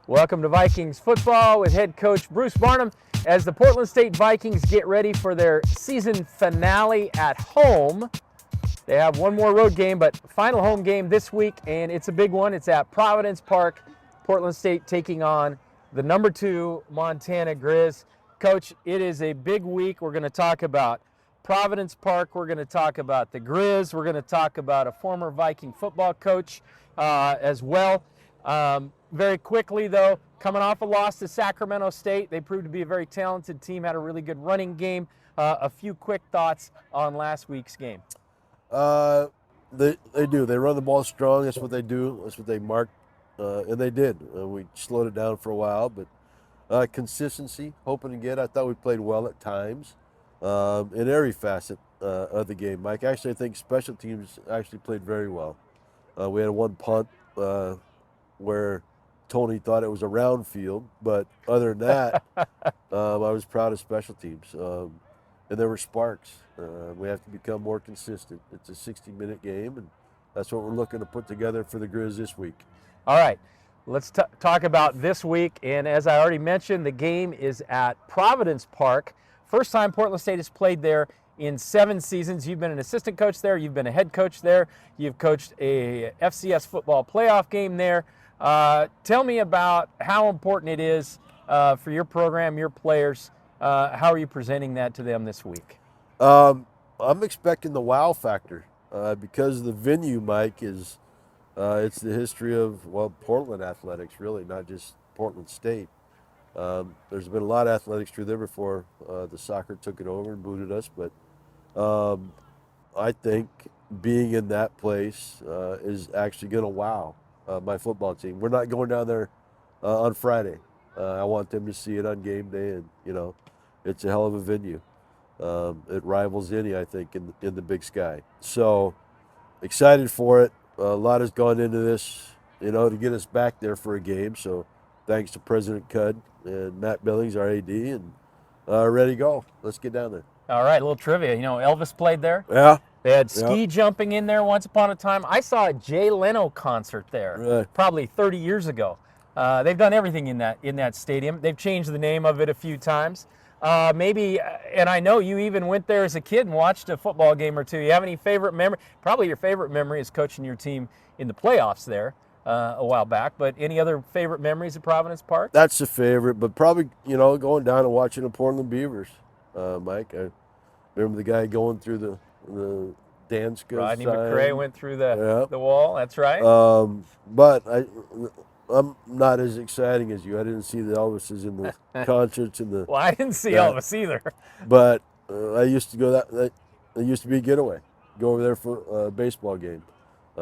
Welcome to Vikings football with head coach Bruce Barnum as the Portland State Vikings get ready for their season finale at home. They have one more road game, but final home game this week, and it's a big one. It's at Providence Park. Portland State taking on the number 2 Montana Grizz. Coach, it is a big week. We're going to talk about Providence Park. We're going to talk about the Grizz. We're going to talk about a former Viking football coach as well. Very quickly, though, coming off a loss to Sacramento State, they proved to be a very talented team, had a really good running game. A few quick thoughts on last week's game. They do. They run the ball strong. That's what they do. That's what they mark, and they did. We slowed it down for a while, but consistency, hoping to get. I thought we played well at times in every facet of the game. Mike, actually, I think special teams actually played very well. We had one punt where Tony thought it was a round field, but other than that, I was proud of special teams. And there were sparks. We have to become more consistent. It's a 60-minute game, and that's what we're looking to put together for the Grizz this week. All right, let's talk about this week. And as I already mentioned, the game is at Providence Park. First time Portland State has played there in 7 seasons. You've been an assistant coach there. You've been a head coach there. You've coached a FCS football playoff game there. Tell me about how important it is for your program, your players. How are you presenting that to them this week? I'm expecting the wow factor because the venue, Mike, is it's the history of, Portland athletics, really, not just Portland State. There's been a lot of athletics through there before the soccer took it over and booted us, but I think being in that place is actually going to wow my football team. We're not going down there on Friday. I want them to see it on game day, and it's a hell of a venue. It rivals any, I think, in the Big Sky. So excited for it. A lot has gone into this, to get us back there for a game. So thanks to President Cudd and Matt Billings, our AD, and ready to go. Let's get down there. All right, a little trivia. Elvis played there. Yeah. They had ski jumping in there once upon a time. I saw a Jay Leno concert there probably 30 years ago. They've done everything in that stadium. They've changed the name of it a few times. Maybe, and I know you even went there as a kid and watched a football game or two. You have any favorite memory? Probably your favorite memory is coaching your team in the playoffs there a while back. But any other favorite memories at Providence Park? That's a favorite, but probably, going down and watching the Portland Beavers, Mike. I remember the guy going through the Danska Rodney sign. McCray went through the wall. That's right. But I'm not as exciting as you. I didn't see the Elvises in the concerts and the. Well, I didn't see Elvis either. But I used to go that used to be a getaway. Go over there for a baseball game,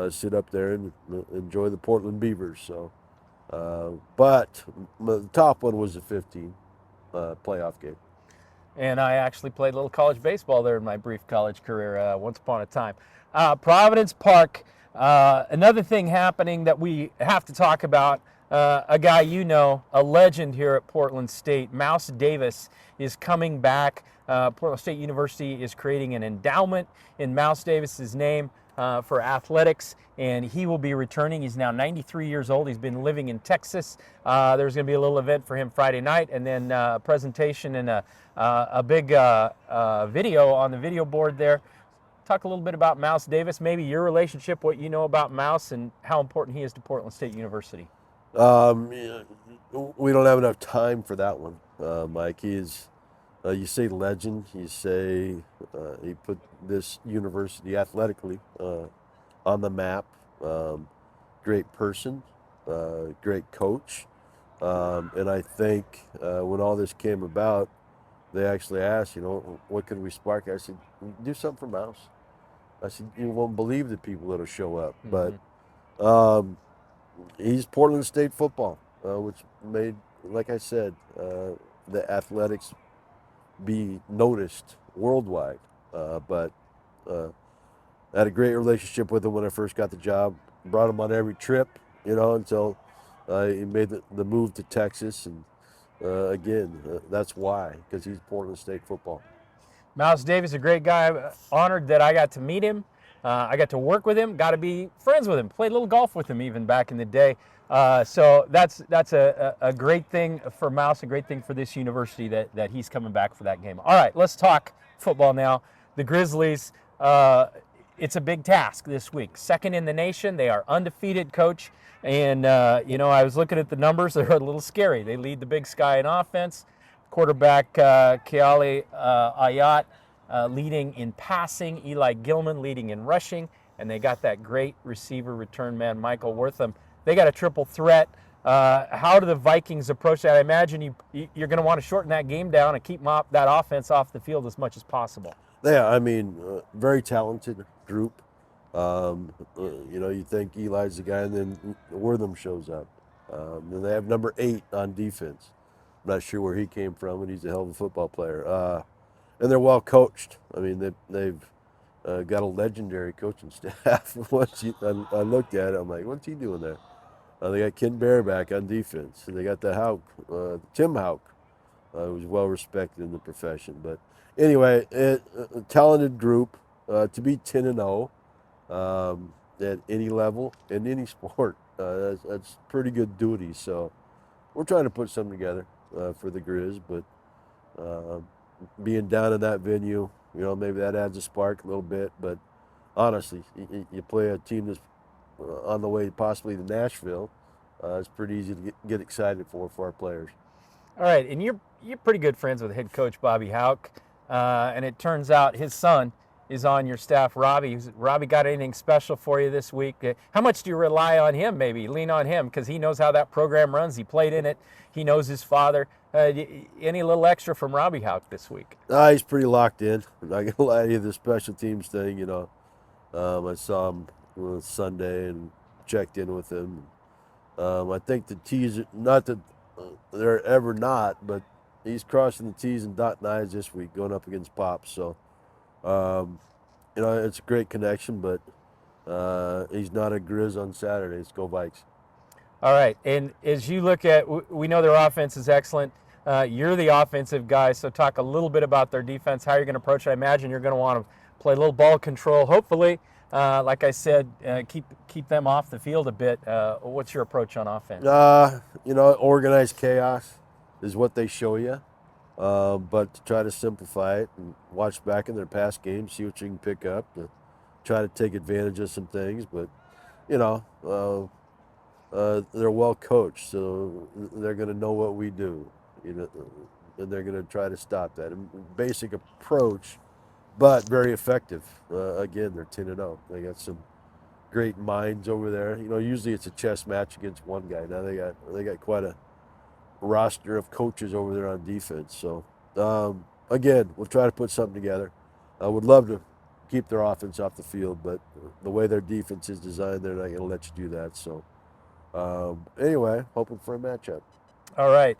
sit up there and enjoy the Portland Beavers. So, but the top one was the 15 playoff game. And I actually played a little college baseball there in my brief college career once upon a time. Providence Park. Another thing happening that we have to talk about, a guy a legend here at Portland State, Mouse Davis, is coming back. Portland State University is creating an endowment in Mouse Davis's name for athletics, and he will be returning. He's now 93 years old. He's been living in Texas. There's going to be a little event for him Friday night, and then a presentation and a big video on the video board there. Talk a little bit about Mouse Davis, maybe your relationship, what you know about Mouse, and how important he is to Portland State University. We don't have enough time for that one, Mike. He's, you say legend, you say he put this university athletically on the map. Great person, great coach. And I think when all this came about, they actually asked, what can we spark? I said, do something for Mouse. I said, you won't believe the people that'll show up. Mm-hmm. But he's Portland State football, which made, like I said, the athletics be noticed worldwide. But I had a great relationship with him when I first got the job. Brought him on every trip, until he made the move to Texas. And again, that's why, because he's Portland State football. Mouse Davis, a great guy. Honored that I got to meet him. I got to work with him, got to be friends with him, played a little golf with him even back in the day. So that's a great thing for Mouse, a great thing for this university that he's coming back for that game. All right, let's talk football now. The Grizzlies, it's a big task this week. Second in the nation. They are undefeated, Coach. And, I was looking at the numbers. They're a little scary. They lead the Big Sky in offense. Quarterback Keale Ayat leading in passing. Eli Gilman leading in rushing. And they got that great receiver return man, Michael Wortham. They got a triple threat. How do the Vikings approach that? I imagine you're going to want to shorten that game down and keep that offense off the field as much as possible. Yeah, I mean, very talented group. You think Eli's the guy, and then Wortham shows up. And they have number 8 on defense. I'm not sure where he came from, and he's a hell of a football player. And they're well coached. I mean, they've got a legendary coaching staff. I looked at it, I'm like, what's he doing there? They got Ken Bareback on defense. They got the Houck, Tim Houck, who's well respected in the profession. But anyway, a talented group to be 10-0 at any level in any sport. That's pretty good duty. So we're trying to put something together for the Grizz, but being down in that venue, maybe that adds a spark a little bit. But honestly, you play a team that's on the way possibly to Nashville. It's pretty easy to get excited for our players. All right, and you're pretty good friends with head coach Bobby Houck, and it turns out his son is on your staff, Robbie. Robbie got anything special for you this week? How much do you rely on him, maybe? Lean on him, because he knows how that program runs. He played in it. He knows his father. Any little extra from Robbie Houck this week? He's pretty locked in. I'm not going to lie to you, the special teams thing, I saw him Sunday and checked in with him. I think the T's, not that they're ever not, but he's crossing the T's and dotting I's this week going up against Pops. So, it's a great connection, but he's not a Grizz on Saturday. It's go Vikes. All right, and as you look at, we know their offense is excellent. You're the offensive guy, so talk a little bit about their defense, how you're going to approach it. I imagine you're going to want to play a little ball control, hopefully. Like I said, keep them off the field a bit. What's your approach on offense? Organized chaos is what they show you. But to try to simplify it and watch back in their past games, see what you can pick up, to try to take advantage of some things. But, they're well coached, so they're going to know what we do, and they're going to try to stop that. And basic approach, but very effective. Again, they're 10-0. They got some great minds over there. Usually it's a chess match against one guy. Now they got quite a roster of coaches over there on defense. So again, we'll try to put something together. I would love to keep their offense off the field, but the way their defense is designed, they're not going to let you do that. So anyway, hoping for a matchup. All right.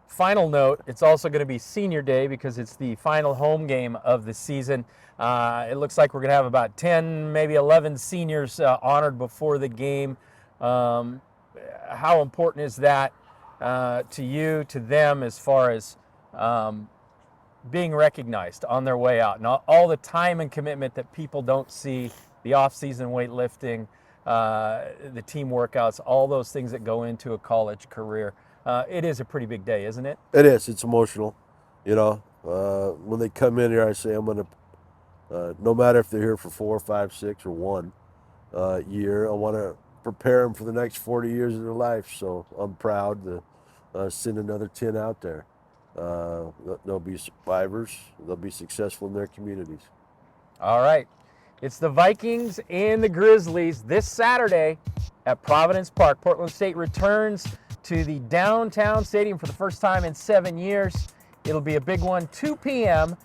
Final note, it's also going to be senior day because it's the final home game of the season. It looks like we're going to have about 10, maybe 11 seniors honored before the game. How important is that to you, to them, as far as being recognized on their way out? And all the time and commitment that people don't see, the off-season weightlifting, the team workouts, all those things that go into a college career. It is a pretty big day, isn't it? It is. It's emotional. When they come in here, I say I'm going to, no matter if they're here for 4, 5, 6, or 1 year, I want to prepare them for the next 40 years of their life. So I'm proud to send another 10 out there. They'll be survivors. They'll be successful in their communities. All right. It's the Vikings and the Grizzlies this Saturday at Providence Park. Portland State returns to the downtown stadium for the first time in 7 years. It'll be a big one, 2 p.m.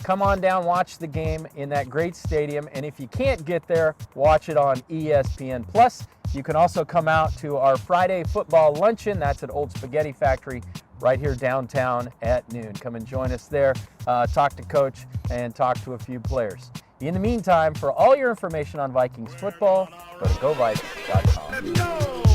Come on down, watch the game in that great stadium. And if you can't get there, watch it on ESPN+. You can also come out to our Friday football luncheon. That's at Old Spaghetti Factory right here downtown at noon. Come and join us there, talk to Coach, and talk to a few players. In the meantime, for all your information on Vikings football, go to GoVikes.com.